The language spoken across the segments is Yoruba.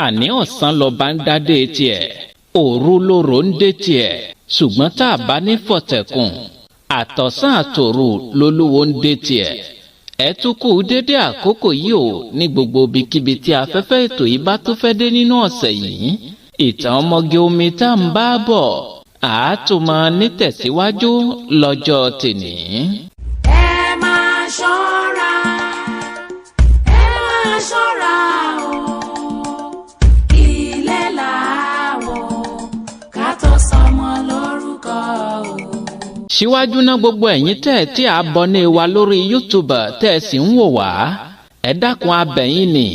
àní ọ̀sán lọ́ba ń dádé tiẹ̀ òru lóró ń dé tiẹ̀ ṣùgbọ́n tá a bá ní fọ̀tẹ̀kùn àtọ̀sán àtòru lolúwo ń dé tiẹ̀. ẹ tún kú dédé àkókò yìí o ní gbogbo ibikíbi tí afẹ́fẹ́ ètò yìí bá tó fẹ́ dé nínú ọ̀sẹ̀ yìí. ìtàn ọmọge omi tá à ń bá bọ̀ àátùmọ̀ nítẹ̀síwájú lọ́jọ́ tèní. ẹ máa ṣọ́ra o ilé làwọ̀ ká tó sọmọ lórúkọ o. síwájú náà gbogbo ẹ̀yin tí a bọ́ ní wa lórí YouTube tẹ́ sì ń wò wá ẹ dákun abẹ̀yìn ni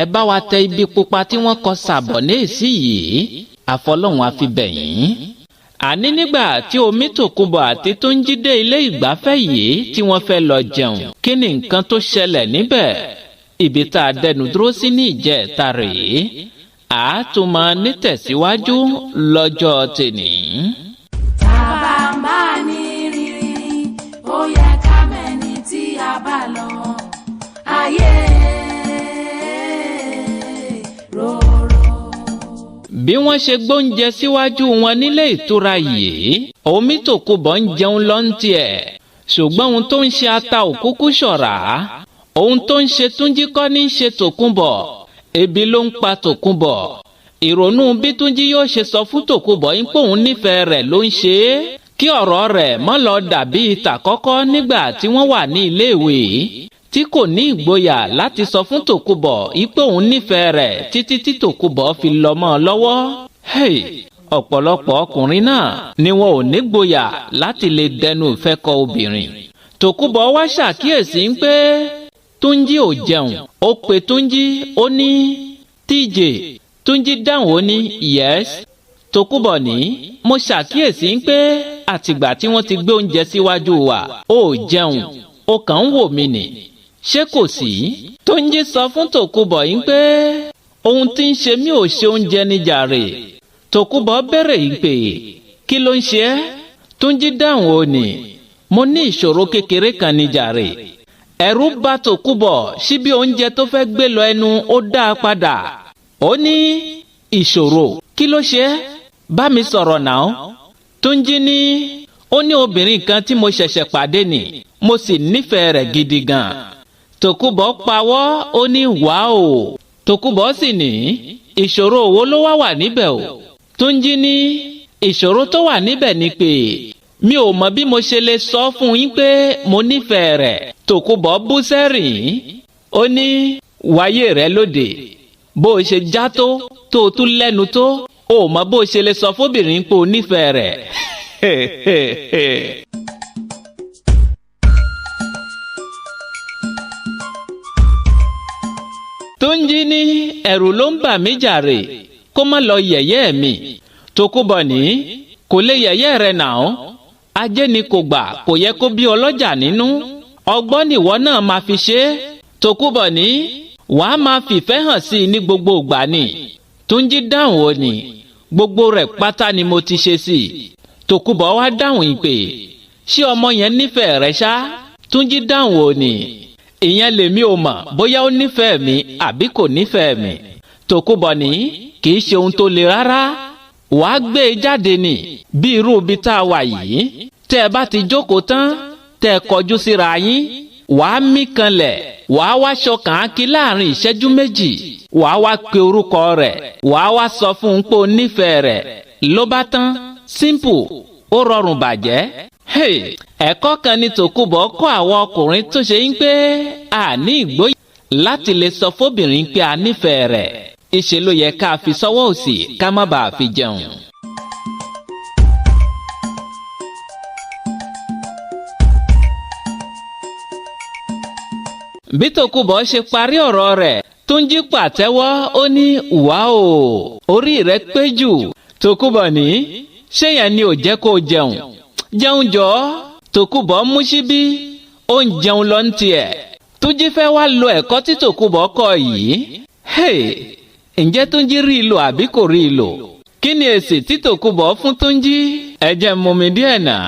ẹ bá wa tẹ ibi pupa tí wọ́n kọ sàbọ̀ ní èsì yìí àfọlọ́hún àfibẹ̀yìn. àní nígbà tí Omítòkunbọ̀ àti Túnjí dé ilé ìgbafẹ́ yìí tí wọ́n fẹ́ lọ jẹun kí ni nǹkan tó ṣẹlẹ̀ níbẹ̀ ibi tá a dẹnu dúró sí ní ìjẹta rèé àátùmọ̀ nítẹ̀síwájú lọ́jọ́ tèní. tàbá ń bá ní rírí ó yẹ ká mẹ́ni tí a bá lọ ayé rorò. bí wọ́n ṣe gbóúnjẹ síwájú wọn nílé ìtura yìí Omítòkunbọ̀ ń jẹun lọ́ntì ẹ̀ ṣùgbọ́n ohun tó ń ṣe ata òkúkú ṣọ̀rá ohun tó ń ṣe Túnjí kọ́ ní í ṣe Tòkunbọ̀ ebi ló ń pa Tòkunbọ̀ ìrònú bí Túnjí yóò ṣe sọ fún Tòkunbọ̀ yín pé òun nífẹ̀ẹ́ rẹ̀ ló ń ṣe é kí ọ̀rọ̀ rẹ̀ mọ́ lọ dàbí ìtàkọ́kọ́ nígbà tí wọ́n wà ní iléèwé tí kò ní ìgboyà láti sọ fún Tòkunbọ̀ yín pé òun nífẹ̀ẹ́ rẹ̀ títí tí Tòkunbọ̀ fi lọ mọ́ ọ lọ́wọ́. ọ̀pọ̀lọpọ̀ ọkùnrin náà ni wọn ò nígboyà láti lè dẹnu ìfẹ́ kọ obìnrin. Tòkunbọ̀ wá ṣàkíyèsí pé Túnjí ò jẹun ó pe Túnjí ó ní TJ Túnjí dáhùn ó ní yes. Tòkunbọ̀ ní mo ṣàkíyèsí pé àtìgbà tí wọ́n ti gbé oúnjẹ síwájú wa ó jẹun ó kàn ń wò mí nì ṣé kò sí. Túnjí sọ fún Tòkunbọ̀ yín pé ohun tí ń ṣe mí ò ṣe oúnjẹ ní jàre. Tòkunbọ̀ bẹ̀rẹ̀ yìí pé kí ló ń ṣe ẹ́. Túnjí dáhùn ó ní mo ní ìṣòro kékeré kan ní jàre. ẹ̀rù bà Tòkunbọ̀ síbi oúnjẹ tó fẹ́ gbé lọ ẹnu ó dá a padà. ó ní ìṣòro kí ló ṣe é bá mi sọ̀rọ̀ náà. Túnjí ní ó ní obìnrin kan tí mo ṣẹ̀ṣẹ̀ pàdé ni mo sì nífẹ̀ẹ́ rẹ̀ gidi gan. Tòkunbọ̀ pawọ́ ó ní wáò. Tòkunbọ̀ sì ní ìṣòro wo ló wà níbẹ̀ o. Túnjí ní ìṣòro tó wà níbẹ̀ ni pé mi ò mọ bí mo ṣe lè sọ fún yín pé mo nífẹ̀ẹ́ rẹ̀. Tòkunbọ̀ bú sẹ́rìn ó ní wáyé rẹ lóde bó o ṣe já tó o tún lẹ́nu tó o mọ bó o ṣe lè sọ fóbìnrin pé o nífẹ̀ẹ́ rẹ̀. Túnjí ní ẹ̀rù ló ń bà mí jàre kó má lọ yẹ̀yẹ́ mi. Tòkunbọ̀ ní kò lè yẹ̀yẹ́ rẹ̀ náà ajé ni kò gbà kò yẹ kó bí ọlọ́jà nínú ọgbọ́n nìwọ náà máa fi ṣe é. Tòkunbọ̀ ní wàá máa fìfẹ́ hàn sí i ní gbogbo ìgbà ni. Túnjí dáhùn ó ní gbogbo rẹ̀ pátá ni mo ti ṣe sí i. Tòkunbọ̀ wá dáhùn ìpè ṣé ọmọ yẹn nífẹ̀ẹ́ rẹ ṣá. Túnjí dáhùn ó ní ìyẹn lèmi ò mọ̀ bóyá ó nífẹ̀ẹ́ mi àbí kò nífẹ̀ẹ́ mi. Tòkunbọ̀ ní kì í ṣe ohun tó le rárá wàá gbé e jáde ni bí irú ibi tá a wà yìí tẹ́ ẹ bá ti jókòó tán tẹ́ ẹ kọjú síra yín wàá mí kanlẹ̀ wàá wá ṣọkàn ákí láàrin ìṣẹ́jú méjì wàá wá pe orúkọ rẹ̀ wàá wá sọ fún un pé o nífẹ̀ẹ́ rẹ̀ ló bá tán simple ó rọrùn bàjẹ́. ẹ̀kọ́ kan ní Tòkunbọ̀ kọ́ àwọn ọkùnrin tó ṣe ń pé a ní ìgboyà láti lè sọ fóbìnrin pé a nífẹ̀ẹ́ rẹ̀ ìṣe ló yẹ ká fi sọ́wọ́ òsì ká má bàa fi jẹun. bí Tòkunbọ̀ ṣe parí ọ̀rọ̀ rẹ̀ Túnjí pàtẹ́wọ́ ó ní wáò orí rẹ̀ pé jù. Tòkunbọ̀ ní ṣé yẹn ni ò jẹ́ kó jẹun jọ. Tòkunbọ̀ mú síbí ó ń jẹun lọ ní tiẹ̀. Túnjí fẹ́ wá lo ẹ̀kọ́ tí Tòkunbọ̀ kọ́ yìí. ǹjẹ́ Túnjí rí i lò àbí kò rí i lò? kí ni èsì tí Tòkunbọ̀ fún Túnjí? ẹ jẹ́ mú mi díẹ̀ náà.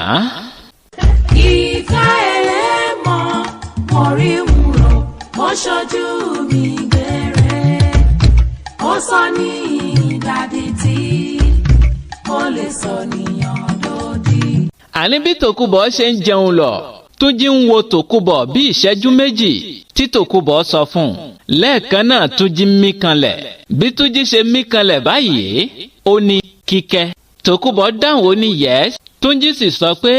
ìka ẹlẹ́mọ̀ mo rí wúrò mo ṣojú mi gbẹ̀rẹ̀ sọ ní ìdádì tí ó lè sọ níyàn lódì. àní bí Tòkunbọ̀ ṣe ń jẹun lọ Túnjí ń wo Tòkunbọ̀ bí ìṣẹ́jú méjì tí Tòkunbọ̀ sọ fún un. lẹ́ẹ̀kan náà Túnjí mí kanlẹ̀. bí Túnjí ṣe mí kanlẹ̀ báyìí ó ní Kíkẹ́. Tòkunbọ̀ dáhùn ó ní yes. Túnjí sì sọ pé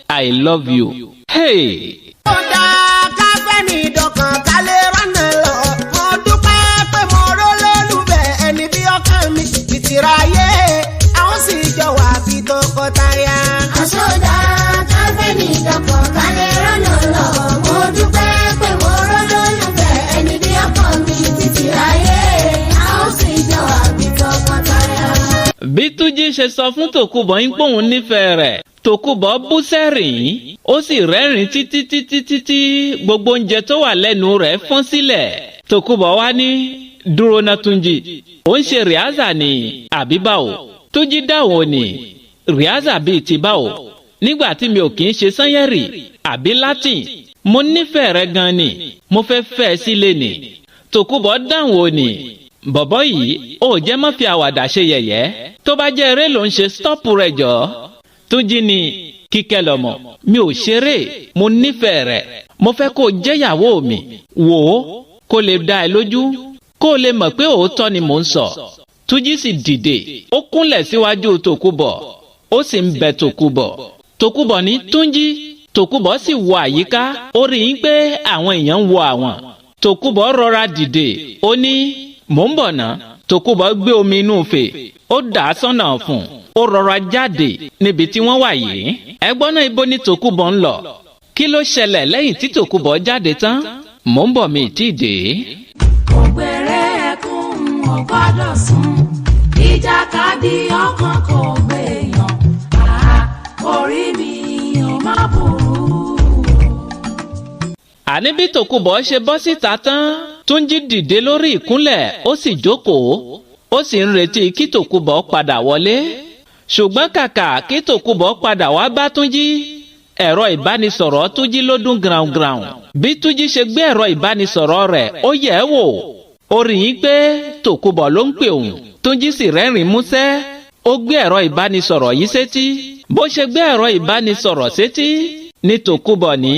I love you. Hey! ó dáa ká fẹ́ ní ìdọ̀kan ká lè rọ́nà lọ. mo dúpẹ́ pé mo rọ́ lólùbẹ̀ ẹni bí ọkàn mi ìtìráyé àwọn sì jọ wà bí tọkọtaya. àṣọdá ká fẹ́ ní ìdọ̀kan ká lè rọ́nà lọ. mo dúpẹ́ pé mo rọ́ lólùbẹ̀ ẹni bí ọkàn mi ìtìráyé àwọn sì jọ wà bí tọkọtaya. bí Túnjí ṣe sọ fún Tòkunbọ̀ ń pòun nífẹ̀ẹ́ rẹ̀ Tòkunbọ̀ bú sẹ́rìn ó sì rẹ́rìn títí gbogbo oúnjẹ tó wà lẹ́nu rẹ̀ fọ́n sílẹ̀. Tòkunbọ̀ wá ní dúró ná Túnjí ó ń ṣe rìázà ní àbí báwo. Túnjí dáhùn ní rìázà bíi ti báwo nígbà tí mi ò kì í ṣe sányẹ́rì àbí Latin. mo nífẹ̀ẹ́ rẹ gan ni mo fẹ́ fẹ́ ẹ sílé ni. Tòkunbọ̀ dáhùn ní bọ̀bọ́ yìí ó jẹ́ má fi àwàdà ṣe yẹ̀yẹ́ tó bá jẹ́ eré ló ń ṣe stọ́ọ̀pù rẹ̀ jọ. Túnjí ní Kíkẹ́ lọ́mọ mi ò ṣeré mo nífẹ̀ẹ́ rẹ̀ mo fẹ́ kó jẹ́yàwó mi wò ó kó lè dá ẹ lójú kó lè mọ̀ pé òótọ́ ni mò ń sọ. Túnjí sì dìde ó kúnlẹ̀ síwájú Tòkunbọ̀ ó sì ń bẹ Tòkunbọ̀. Tòkunbọ̀ ní Túnjí. Tòkunbọ̀ sì wo àyíká ó rí i pé àwọn èèyàn ń wo àwọn. Tòkunbọ̀ rọra dìde ó ní mò ń bọ̀ ná. Tòkunbọ̀ gbé omi inú fè ó dà á sọ́nà fún un ó rọra jáde níbi tí wọ́n wà yìí. ẹgbọ́n náà ibo ni Tòkunbọ̀ ń lọ. kí ló ṣẹlẹ̀ lẹ́yìn tí Tòkunbọ̀ jáde tán? mò ń bọ̀ mi tí ì dé. ògbèrè ẹkún ò gbọ́dọ̀ sùn ìjàkadì ọkàn kò gbèyàn orí mi ò má burú. àní bí Tòkunbọ̀ ṣe bọ́ síta tán Túnjí dìde lórí ìkúnlẹ̀ ó sì jókòó ó sì ń retí kí Tòkunbọ̀ padà wọlé. ṣùgbọ́n kàkà kí Tòkunbọ̀ padà wá bá Túnjí ẹ̀rọ ìbánisọ̀rọ̀ Túnjí ló dún gràùngràùn. bí Túnjí ṣe gbé ẹ̀rọ ìbánisọ̀rọ̀ rẹ̀ ó yẹ̀ ẹ́ wò ó rí i pé Tòkunbọ̀ ló ń pè òun. Túnjí sì rẹ́rìn músẹ́ ó gbé ẹ̀rọ ìbánisọ̀rọ̀ yìí sétí. bó ṣe gbé ẹ̀rọ ìbánisọ̀rọ̀ sétí ní Tòkunbọ̀ ní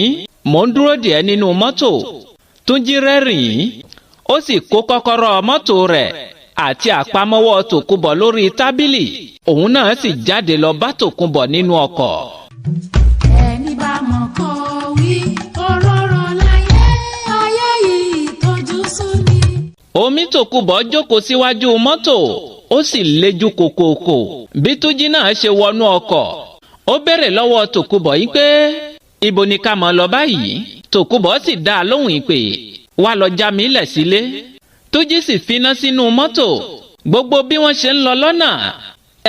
mò ń dúró dè ẹ́ nínú mọ́tò. Túnjí rẹ́rìn ó sì kó kọ́kọ́rọ́ mọ́tò rẹ̀ àti àpamọ́wọ́ Tòkunbọ̀ lórí tábìlì òun náà sì jáde lọ bá Tòkunbọ̀ nínú ọkọ̀. ẹni bá mọ̀ kó wí òróró láyé ayé yìí tójú sú ni. omi Tòkunbọ̀ jókòó síwájú mọ́tò ó sì léjú kòkòkò. bí Túnjí náà ṣe wọnú ọkọ̀ ó béèrè lọ́wọ́ Tòkunbọ̀ yìí pé ibo ni ká mọ̀ lọ báyìí. Tòkunbọ̀ sì dá a lóhùn ìpè wá lọ já mi lẹ̀ sílé. Túnjí sì finá sínú mọ́tò. gbogbo bí wọ́n ṣe ń lọ lọ́nà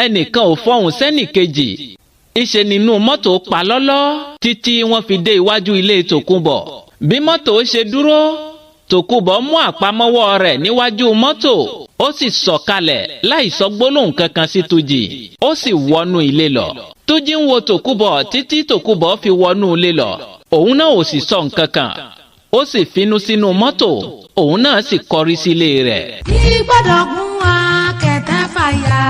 ẹnìkan ò fọhùn sẹ́nìkejì. ìṣe nínú mọ́tò pa lọ́lọ́ títí wọ́n fi dé iwájú ilé Tòkunbọ̀. bí mọ́tò ṣe dúró Tòkunbọ̀ mú àpamọ́wọ́ rẹ̀ níwájú mọ́tò ó sì sọ̀kalẹ̀ láì sọ gbólóhùn kankan sí Túnjí ó sì wọnú ilé lọ. Túnjí ń wo Tòkunbọ̀ títí Tòkunbọ̀ fi wọnú ilé lọ òun náà ò sì sọ nǹkan kan ó sì finú sínú mọ́tò òun náà sì kọrí sílé rẹ̀. kí gbọ́dọ̀ gún akẹ̀tẹ̀ fàyà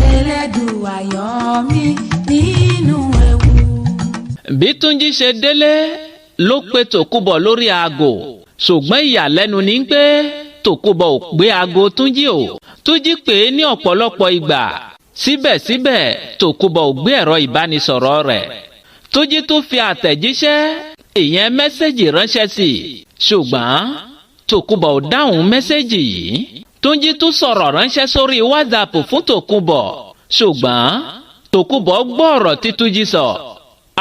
Elédùà yọ mí nínú ewu. bí Túnjí ṣe délé ló pe Tòkunbọ̀ lórí aago ṣùgbọ́n ìyàlẹ́nu ni pé Tòkunbọ̀ ò gbé aago Túnjí o. Túnjí pè é ní ọ̀pọ̀lọpọ̀ ìgbà síbẹ̀síbẹ̀ Tòkunbọ̀ ò gbé ẹ̀rọ ìbánisọ̀rọ̀ rẹ̀. Túnjí tún fi àtẹ̀jíṣẹ́ ìyẹn mẹ́sẹ̀gì ránṣẹ́ sí i ṣùgbọ́n Tòkunbọ̀ ò dáhùn mẹ́sẹ̀gì yìí. Túnjí tún sọ̀rọ̀ ránṣẹ́ sórí WhatsApp fún Tòkunbọ̀ ṣùgbọ́n Tòkunbọ̀ gbọ́ ọ̀rọ̀ tí Túnjí sọ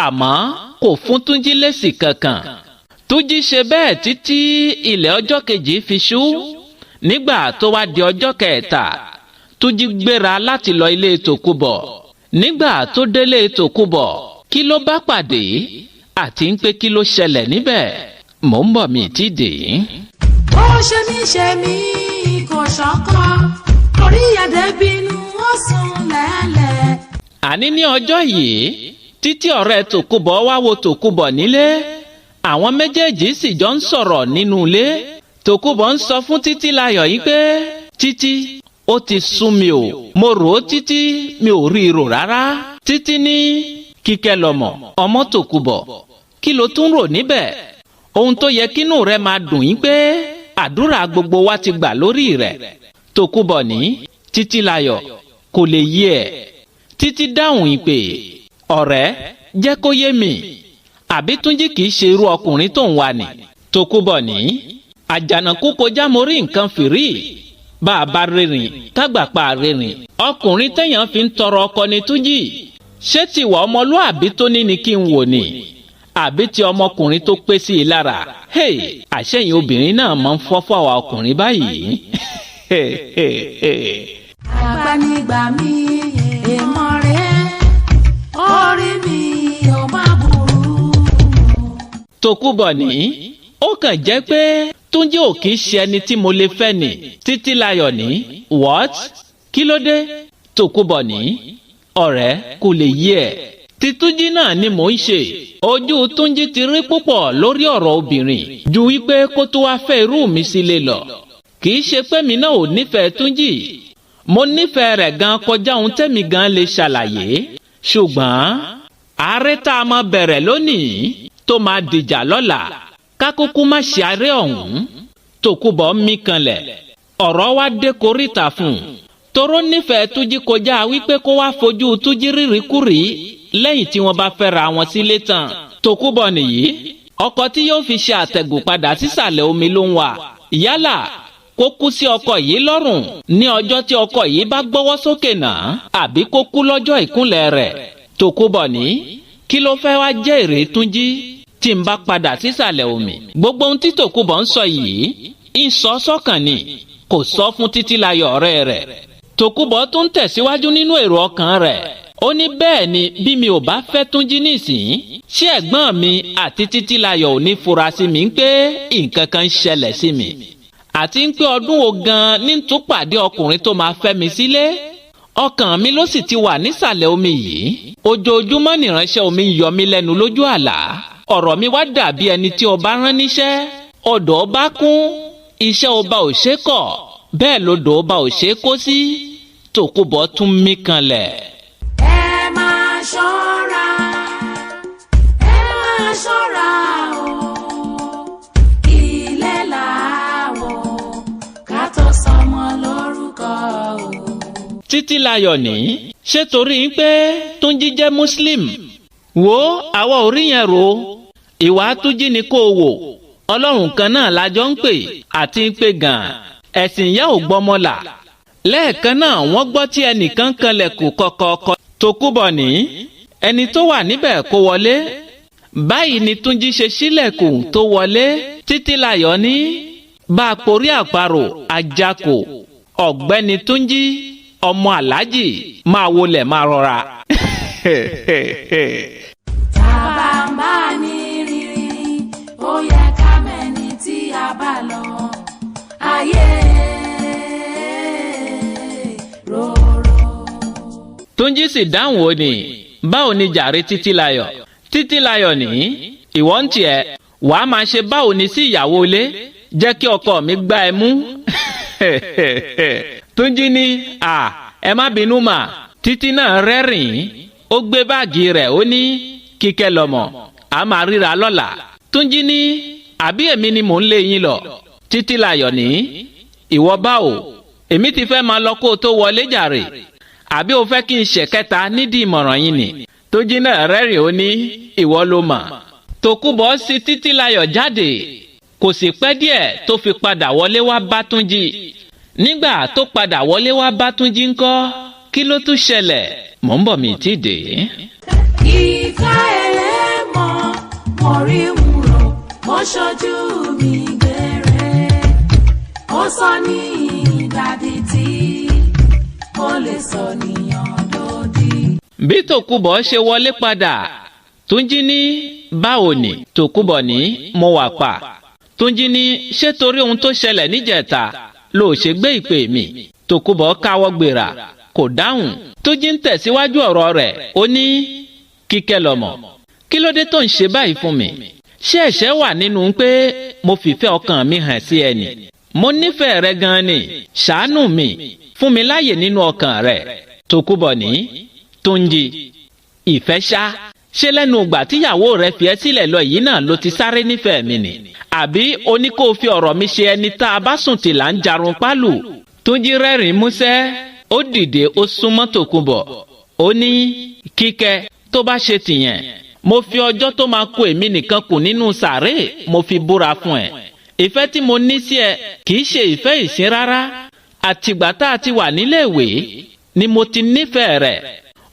àmọ́ kò fún Túnjí lésì kankan. Túnjí ṣe bẹ́ẹ̀ títí ilẹ̀ ọjọ́ kejì fi ṣú. nígbà tó wá di ọjọ́ kẹta Túnjí gbéra láti lọ ilé Tòkunbọ̀. nígbà tó délé Tòkunbọ̀ kí ló bá pàdé àti ń pé kí ló ṣẹlẹ̀ níbẹ̀ mò ń bọ̀ mi tí dé. ó ṣe mí kò ṣọkọ orí ẹ̀dẹ̀ bínú ó sùn lẹ́lẹ̀. àní ní ọjọ́ yìí títí ọ̀rẹ́ Tòkunbọ̀ wá wo Tòkunbọ̀ nílé àwọn méjèèjì sì jọ ń sọ̀rọ̀ nínú ilé. Tòkunbọ̀ ń sọ fún Títílayọ̀ yìí pé títí ó ti sún mi o mo rò ó títí mi ò rí i rò rárá. títí ní Kíkẹ́ lọmọ ọmọ Tòkunbọ̀ kí ló tún rò níbẹ̀? ohun tó yẹ kínú rẹ máa dùn yín pé àdúrà gbogbo wa ti gbà lórí rẹ̀. Tòkunbọ̀ ní Títílayọ̀ kò lè yé ẹ̀. Títí dáhùn ìpè ọ̀rẹ́ jẹ́ kó yé mi àbí Túnjí kìí ṣe irú ọkùnrin tó ń wà ní. Tòkunbọ̀ ní àjànàkú kọjá mo rí nǹkan fìrí bá a bá rìnrìn kágbà pa rìnrìn. ọkùnrin téèyàn fi ń tọrọ ọkọ ni Túnjí. ṣé tiwà ọmọlúàbí tó ní ni kí n wò ni àbí ti ọmọkùnrin tó pé sí i lára? àṣẹyìn obìnrin náà máa ń fọ́ fún àwa ọkùnrin báyìí. àgbànigbà mi èèmọ̀ rẹ̀ orí mi ò má burú. Tòkunbọ̀ ní ó kàn jẹ́ pé Túnjí ò kìí ṣe ẹni tí mo lè fẹ́ ni. Títílayọ̀ ní what? kí ló dé? Tòkunbọ̀ ní ọ̀rẹ́ kò lè yé ẹ̀. ti Túnjí náà ni mò ń ṣe. ojú Túnjí ti rí púpọ̀ lórí ọ̀rọ̀ obìnrin ju wípé kó tó wá fẹ́ irú mi sílé lọ. kì í ṣe pé mi náà ò nífẹ̀ẹ́ Túnjí. mo nífẹ̀ẹ́ rẹ̀ gan kọjá ohun tẹ́mi gan lè ṣàlàyé. ṣùgbọ́n àárẹ̀ tá a máa bẹ̀rẹ̀ lónìí tó máa dìjà lọ́la kákúkú má ṣe àárẹ̀ ọ̀hún. Tòkunbọ̀ mí kanlẹ̀ ọ̀rọ̀ wá dé koríta fún un. toró nífẹ̀ẹ́ Túnjí kọjá wípé kó wá fojú Túnjí rírìkúrì lẹ́yìn tí wọ́n bá fẹ́ra wọn sílé tán. Tòkunbọ̀ nìyí ọkọ tí yóò fi ṣe àtẹ̀gùn padà sísàlẹ̀ omi ló ń wà. yálà kó kú sí ọkọ yìí lọ́rùn ní ọjọ́ tí ọkọ yìí bá gbọ́wọ́ sókè náà àbí kó kú lọ́jọ́ ìkúnlẹ̀ rẹ̀. Tòkunbọ̀ ní kí ló fẹ́ wá jẹ́ èrè Túnjí tí ń bá padà sísàlẹ̀ omi? gbogbo ohun tí Tòkunbọ̀ ń sọ yìí ń sọ sọ́kàn ni kò sọ fún Títílayọ̀ ọ̀rẹ́ rẹ̀. Tòkunbọ̀ tún tẹ̀síwájú nínú èrò ọkàn rẹ̀. ó ní bẹ́ẹ̀ ni bí mi ò bá fẹ́ Túnjí nísìnyí ṣé ẹ̀gbọ́n mi àti Títílayọ̀ ò ní fura sí mi pé nǹkan kan ń ṣẹlẹ̀ sí mi àti pé ọdún wo gan ní tún pàdé ọkùnrin tó máa fẹ́ mi sílé. ọkàn mi ló sì ti wà nísàlẹ̀ omi yìí. ojoojúmọ́ nìránṣẹ́ omi ń yọ mí lẹ́nu lójú àlá. ọ̀rọ̀ mi wá dàbí ẹni tí ọba rán níṣẹ́. odò ọba kún iṣẹ́ ọba ò ṣe kọ̀ bẹ́ẹ̀ lodò ọba ò ṣe kó sí. Tòkunbọ̀ tún mí kanlẹ̀. ẹ máa ṣọ́ra o ilé làwọ̀ ká tó sọmọ lórúkọ o. Títílayọ̀ ní ṣé torí pé Túnjí jẹ́ Muslim? wo àwa ò rí yẹn rò. ìwà Túnjí ni kó o wò. Ọlọ́run kan náà lájọ ń pè àti ń pè gan-an. ẹ̀sìn ìyá ò gbọ́mọlà. lẹ́ẹ̀kan náà wọ́n gbọ́ tí ẹnìkan kanlẹ̀kùn kọ̀kọ̀ọ̀kọ̀. Tòkunbọ̀ ní ẹni tó wà níbẹ̀ kó wọlé. báyìí ni Túnjí ṣe ṣílẹ̀kùn tó wọlé. Títílayọ̀ ní bá a porí àparò àjàkò ọ̀gbẹ́ni Túnjí ọmọ aláàjì máa wọlé máa rọra. tábà ń bá ní rírí ó yẹ ká mẹ́ni tí a bá lọ. ayé rorò. Túnjí sì dáhùn ó ní báwo ni jàre Títílayọ̀? Títílayọ̀ ní ìwọ ń tiẹ̀ wàá máa ṣe báwo ni sí ìyàwó ilé jẹ́ kí ọkọ mi gbá ẹ mú. Túnjí ní ẹ má bínú mà. Títí náà rẹ́rìn-ín ó gbé báàgì rẹ̀ ó ní Kíkẹ́ lọmọ a máa ríra lọ́la. Túnjí ní àbí èmi ni mò ń lé yín lọ? Títílayọ̀ ní ìwọ báwo èmi ti fẹ́ máa lọ kó o tó wọlé jàre àbí o fẹ́ kí n ṣèkẹta nídìí ìmọ̀ràn yín ni? Túnjí náà rẹ́rìn ó ní ìwọ ló mà. Tòkunbọ̀ sí Títílayọ̀ jáde kò sì pẹ́ díẹ̀ tó fi padà wọlé wá bá Túnjí. nígbà tó padà wọlé wá bá Túnjí ńkọ́ kí ló tún ṣẹlẹ̀? mò ń bọ̀ mi tí dé. ìka ẹlẹ́mọ̀ mo rí wúrò mo ṣojú mi gbére ó sọ ní ìdádì tí ó lè sọ níyàn lódì. bí Tòkunbọ̀ ṣe wọlé padà Túnjí ní báwo ni? Tòkunbọ̀ ní mo wà pa. Túnjí ní ṣé torí ohun tó ṣẹlẹ̀ níjẹ̀ta ló ṣe gbé ìpè mi? Tòkunbọ̀ káwọ́ gbéra kò dáhùn. Túnjí ń tẹ̀síwájú ọ̀rọ̀ rẹ̀ ó ní Kíkẹ́ lọmọ kí ló dé tó ń ṣe báyìí fún mi? ṣé ẹ̀ṣẹ̀ wà nínú pé mo fìfẹ́ ọkàn mi hàn sí ẹni? mo nífẹ̀ẹ́ rẹ gan ni ṣàánú mi fún mi láàyè nínú ọkàn rẹ. Tòkunbọ̀ ní Túnjí ìfẹ́ ṣá ṣé lẹ́nu ìgbà tíyàwó rẹ fi ẹ́ sílẹ̀ lọ yìí náà ló ti sáré nífẹ̀ẹ́ mi ni àbí o ní kó o fi ọ̀rọ̀ mi ṣe ẹni tá a bá sùn tì là ń jarun pálù. Túnjí rẹ́rìn-ín músẹ́ ó dìde ó súnmọ́ Tòkunbọ̀ ó ní Kíkẹ́ tó bá ṣe tìyẹn mo fi ọjọ́ tó máa kó èmi nìkan kù nínú sàárè mo fi búra fún ẹ. Ìfẹ́ tí mo ní sí ẹ kìí ṣe ìfẹ́ ìsín rárá. Àtìgbà tá a ti wà níléèwé ni mo ti nífẹ̀ẹ́ rẹ̀.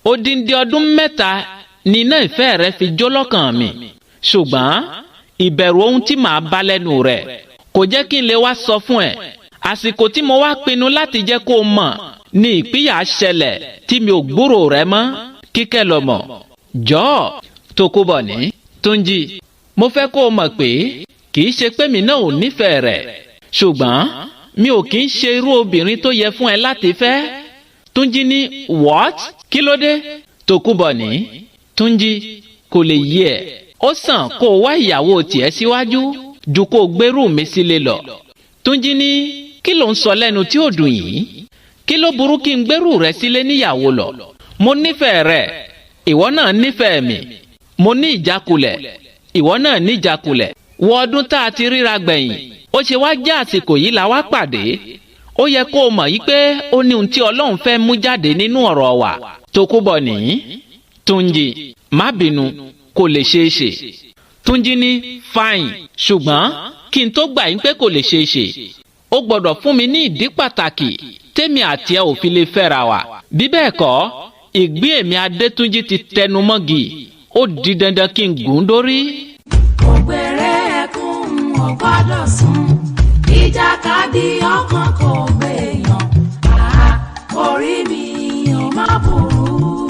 Odindi ọdún 3 ni iná ìfẹ́ rẹ̀ fi jó lọ́kàn mi. Ṣùgbọ́n ìbẹ̀rù ohun tí màá bá lẹ́nu rẹ̀ kò jẹ́ kí n lè wá sọ fún ẹ. Àsìkò tí mo wá pinnu láti jẹ́ kó o mọ̀ ni ìpínyà ṣẹlẹ̀ tí mi ò gbúrò rẹ mọ́. Kíkẹ́ lọ mọ̀. Jọ̀ọ́ Tòkunbọ̀ ní Túnjí mo fẹ́ kó o mọ̀ pé kìí ṣe pé mi náà ò nífẹ̀ẹ́ rẹ̀ ṣùgbọ́n mi ò kìí ṣe irú obìnrin tó yẹ fún ẹ láti fẹ́. Túnjí ní what? Kí ló dé? Tòkunbọ̀ ní Túnjí kò lè yé ẹ. Ó sàn kó o wá ìyàwó tiẹ̀ síwájú ju kó o gbérù mi sílé lọ. Túnjí ní kí ló ń sọ lẹ́nu tí ò dùn yìí? Kí ló burú kí n gbérù rẹ sílé níyàwó lọ? Mo nífẹ̀ẹ́ rẹ̀ ìwọ náà nífẹ̀ẹ́ mi. Mo ní ìjákulẹ̀ ìwọ náà ní ìjákulẹ̀. Wọ ọdún tá a ti ríra gbẹ̀yìn ó ṣe wá jẹ́ àsìkò yìí la wá pàdé. Ó yẹ kó o mọ̀ yí pé ó ní ohun tí Ọlọ́run fẹ́ mú jáde nínú ọ̀rọ̀ wa. Tòkunbọ̀ ní Túnjí má bínú kò lè ṣeé ṣe. Túnjí ní fine ṣùgbọ́n kí n tó gbà yín pé kò lè ṣeé ṣe ó gbọ́dọ̀ fún mi ní ìdí pàtàkì tèmi àti ẹ ò fi lè fẹ́ra wa. Bí bẹ́ẹ̀ kọ́ ìgbín èmi Adétúnjí ti tẹnu mọ́gì ó di dandan kí n gùn dórí. Ògbèrè ẹkún ò gbọ́dọ̀ sùn ìjàkadì ọkàn kò gbèyàn orí mi ò má burú.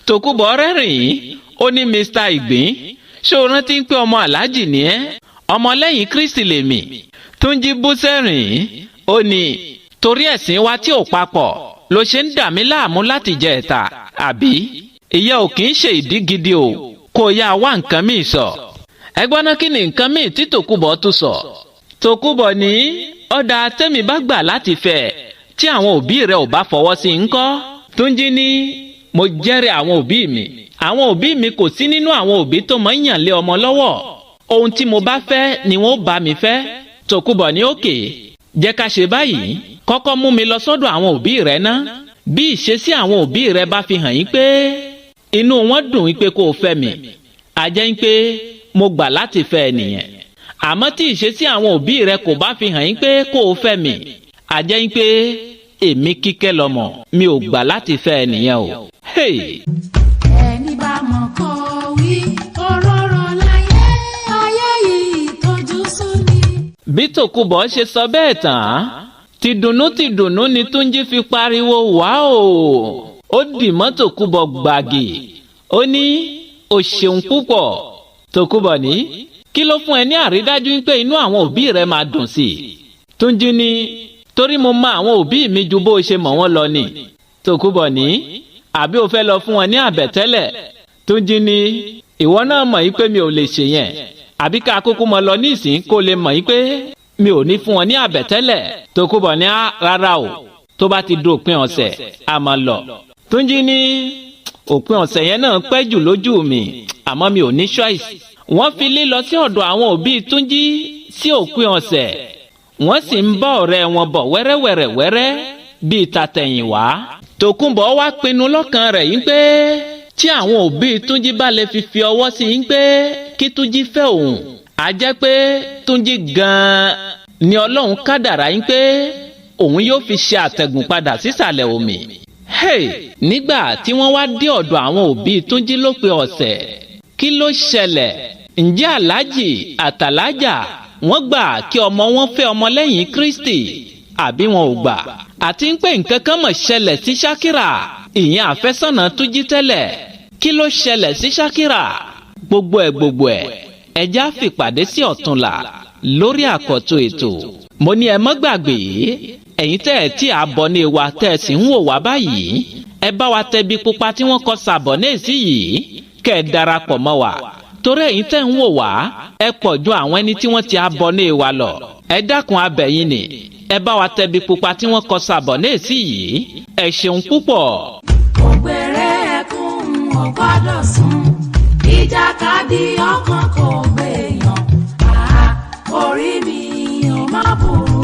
Tòkunbọ̀ rẹ́rìn-ín ó ní Mr. Ìgbín ṣé o rántí pé ọmọ Aláàjì ni ẹ́ ọmọlẹ́yìn Kristi lèmi. Túnjí bú sẹ́rìn-ín ó ní torí ẹ̀sìn wa tí ò papọ̀ ló ṣe ń dà mí láàmú láti jẹ ẹ̀ta àbí ìyẹn ò kì í ṣe ìdí gidi o kó yá wá nǹkan míì sọ. Ẹgbọ́n náà kí ni nǹkan míì tí Tòkunbọ̀ tún sọ? Tòkunbọ̀ ní ọ̀dà tẹ́mi bá gbà láti fẹ́ tí àwọn òbí rẹ̀ ò bá fọwọ́ sí i ńkọ́? Túnjí ní mo jẹ́rìí àwọn òbí mi. Àwọn òbí mi kò sí nínú àwọn òbí tó máa ń yàn lé ọmọ lọ́wọ́. Ohun tí mo bá fẹ́ ni wọ́n bá mi fẹ́. Tòkunbọ̀ ní òkè jẹ́ ká ṣe báyìí kọ́kọ́ mú mi lọ sọ́dọ̀ àwọn òbí rẹ̀ ná. Bí ìṣesí àwọn òbí rẹ̀ bá fi hàn yín pé inú wọn dùn pé kó o fẹ́ mi a jẹ́ pé mo gbà láti fẹ́ ẹ nìyẹn. Àmọ́ tí ìṣesí àwọn òbí rẹ̀ kò bá fi hàn yín pé kó o fẹ́ mi a jẹ́ pé èmi Kíkẹ́ lọ́mọ mi ò gbà láti fẹ́ ẹ nìyẹn o. Ẹni bá mọ̀ kó wí òróró láyé ayé yìí tójú sú ni. Bí Tòkunbọ̀ ṣe sọ bẹ́ẹ̀ tán tìdùnnú ni Túnjí fi pariwo wáò. Ó dì mọ́ Tòkunbọ̀ gbàgì ó ní o ṣeun púpọ̀. Tòkunbọ̀ ní kí ló fún ẹ ní àrídájú pé inú àwọn òbí rẹ máa dùn sí i? Túnjí ní torí mo mọ àwọn òbí mi ju bó ṣe mọ̀ wọ́n lọ ni. Tòkunbọ̀ ní àbí o fẹ́ lọ fún wọn ní àbẹ̀tẹ́lẹ̀? Túnjí ní ìwọ náà mọ̀ yí pé mi ò lè ṣe yẹn àbí ká kúkú mọ lọ ní ìsìn kó lè mọ̀ yí pé mi ò ní fún wọn ní àbẹ̀tẹ́lẹ̀. Tòkunbọ̀ ní rárá o tó bá ti di òpin ọ̀sẹ̀ a máa lọ. Túnjí ní òpin ọ̀sẹ̀ yẹn náà pẹ́ jù lójú mi àmọ́ mi ò ní choice. Wọ́n fi lílọ sí ọ̀dọ̀ àwọn òbí Túnjí sí òpin ọ̀sẹ̀ wọ́n sì ń bá ọ̀rẹ́ wọn bọ̀ wẹ́rẹ́wẹ́rẹ́ bíi tàtẹ̀yìnwá. Tòkunbọ̀ wá pinnu lọ́kàn rẹ̀ yín pé tí àwọn òbí Túnjí bá lè fi ọwọ́ sí yín pé kí Túnjí fẹ́ òun á jẹ́ pé Túnjí gan-an ni Ọlọ́run kádàrá yín pé òun yóò fi ṣe àtẹ̀gùn padà sísàlẹ̀ omi. Nígbà tí wọ́n wá dé ọ̀dọ̀ àwọn òbí Túnjí lópin ọ̀sẹ̀ kí ló ṣẹlẹ̀? Ǹjẹ́ Aláàjì àtàlájà wọ́n gbà kí ọmọ wọn fẹ́ ọmọlẹ́yìn Kristi àbí wọn ò gbà? Àti pé nǹkan kan mọ̀ ṣẹlẹ̀ sí Ṣákírà ìyẹn àfẹ́sọ́nà Túnjí tẹ́lẹ̀. Kí ló ṣẹlẹ̀ sí Ṣákírà? Gbogbo ẹ̀ ẹjá fìpàdé sí ọ̀túnla lórí àkọ́tún ètò. Mo ní ẹ mọ́ gbàgbé ẹ̀yin tẹ́ ẹ̀ tí a bọ̀ ní wa tẹ́ ẹ sì ń wò wá báyìí ẹ bá wa tẹ bí pupa tí wọ́n kọ sàbọ̀ ní èsì yìí kẹ́ ẹ darapọ̀ mọ́ wa torí ẹ̀yin tẹ́ ń wò wá ẹ pọ̀ ju àwọn ẹni tí wọ́n ti abọ́né wa lọ. ẹ dákun abẹ̀yìn ni ẹ bá wa tẹbi pupa tí wọ́n kọ sàbọ̀né sí yìí. ẹ ṣeun púpọ̀. ògbèrè ẹkún ò gbọ́dọ̀ sùn ìjàkadì ọkàn kò gbèyàn orí mi ò má burú.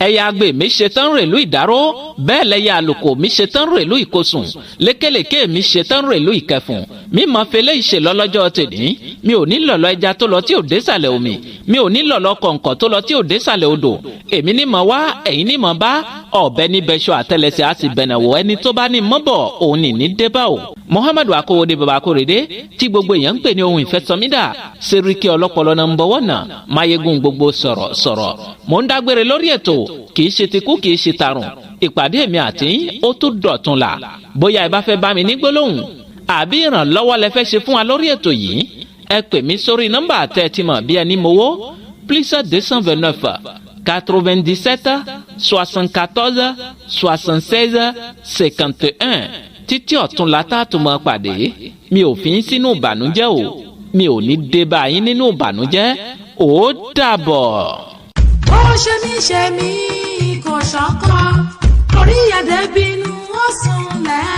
ẹ̀yà àgbè mi ṣetán rèlú ìdáró bẹ́ẹ̀ lẹ́yà àlùkò mi ṣetán rèlú ìkosùn lékèlékè mi ṣetán rèlú ìkẹfùn mi mọ fẹlẹ́ ìṣèlọ́lọ́jọ́ tèmi mi ò ní lọ̀lọ́ ẹja tó lọ tí ò désàlẹ̀ omi mi ò ní lọ̀lọ́ kọ̀ǹkọ̀ tó lọ tí ò désàlẹ̀ odò èmi ní mọ̀ wá ẹ̀yin ní mọ̀ bá ọ̀bẹ ní bẹ́ṣọ àtẹlẹsẹ̀ á sì bẹ̀nẹ̀wò ẹni tó bá ní mọ́bọ̀ òun ní débà o. Muhammadu Akówódé baba Akórèdé tí gbogbo èèyàn ń pè ní ohun ìfẹ́sọmídà Sẹ́ríkì ọlọ́pọlọ náà ń bọ̀wọ́ náà máyégún gbogbo sọ̀rọ̀ mò ń dágbére lórí ètò kì í ṣe tikú kì í ṣe tarùn ìpàdé mi àti ó tún dọ̀tun la bóyá ẹ bá fẹ́ bá mi ní gbólóhùn àbí ìrànlọ́wọ́ lẹ fẹ́ ṣe fún wa lórí ètò yìí ẹ pè mí sórí nọ́mbà àtẹ̀tìmọ̀ bí ẹni mowó +229 97 74 76 51 títí ọ̀túnla tá a tún máa pàdé mi ò fi ń sínú ìbànújẹ́ o mi ò ní dé bá yín nínú ìbànújẹ́ ó dàbọ̀. ó ṣe mí kò ṣọkọ orí ẹ̀dẹ̀ bínú ó sùn lẹ́